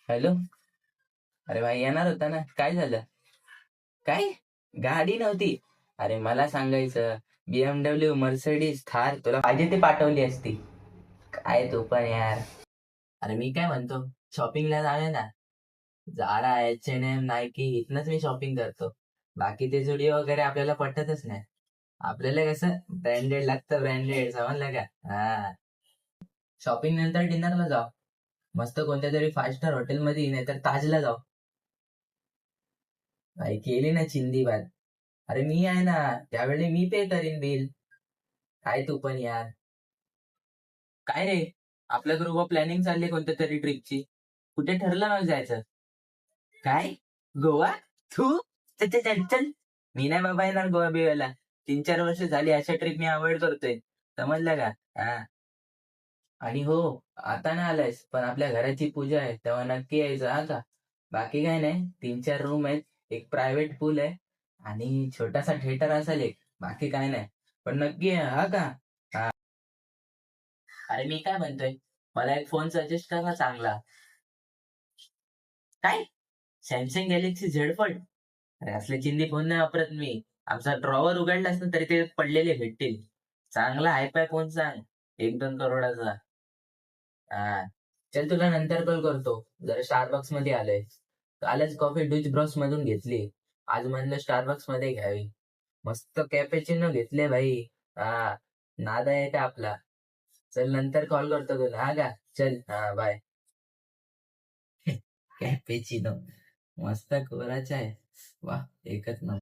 Hello. अरे भाई येणार होता ना, काय झालं? काय? गाडी नव्हती? अरे मला सांगायचं. BMW, मर्सिडीज, थार तुला पाहिजे ते पाठवली असती. काय तू पण यार. अरे मी काय म्हणतो, शॉपिंगला जाऊया ना. झारा, H&M, नायकी इथनच मी शॉपिंग करतो. बाकी ते जुडिओ वगैरे आपल्याला पटतच नाही. आपल्याला कसं ब्रँडेड लागतं, ब्रँडेड समजलं का? हा. शॉपिंग नंतर डिनरला जाऊ. मस्त कोणत्या तरी 5 स्टार हॉटेलमध्ये नाहीतर ताजला जाऊ. भाई केली ना चिंदी बात. अरे मी आहे ना, त्यावेळी मी पे करीन बिल. काय तू पण यार. काय रे, आपल्या ग्रुपवर प्लॅनिंग चालली कोणत्या तरी ट्रिपची. कुठे ठरलं मग जायचं? काय? गोवा? तू? चल चल चल चल. मी नाही बाबा येणार गोवा बिवायला. 3-4 वर्ष झाली अशा ट्रिप मी अवॉइड करतोय. समजलं का? हा. आणि हो, आता नाही आलायस पण आपल्या घराची पूजा आहे तेव्हा नक्की यायचं हा का. बाकी काय नाही, 3-4 रूम आहेत, एक प्रायव्हेट पूल आहे आणि छोटासा थिएटर असेल एक. बाकी काय नाही, पण नक्की आहे हा का. हा. अरे मी काय म्हणतोय, मला एक फोन सजेस्ट कर ना चांगला. काय? Samsung Galaxy Z Fold? अरे असले चिंदी फोन नाही वापरत मी. आमचा ड्रॉवर उघडला असतं तरी ते पडलेले भेटतील. चांगला हायफाय फोन सांग, 1-2 करोडाचा. हा. चल तुला नंतर कॉल करतो. जरा स्टारबक्स मध्ये आलोय. कालच कॉफी डुच ब्रॉस मधून घेतली. आज म्हणलं स्टारबक्स मध्ये घ्यावी. मस्त कॅपेचिनो घेतले भाई. हा. नाद आहे का आपला. चल नंतर कॉल करतो तुला हा का. चल हा बाय. कॅपेचिनो मस्त कोराचा आहे. वा. एकच नंबर.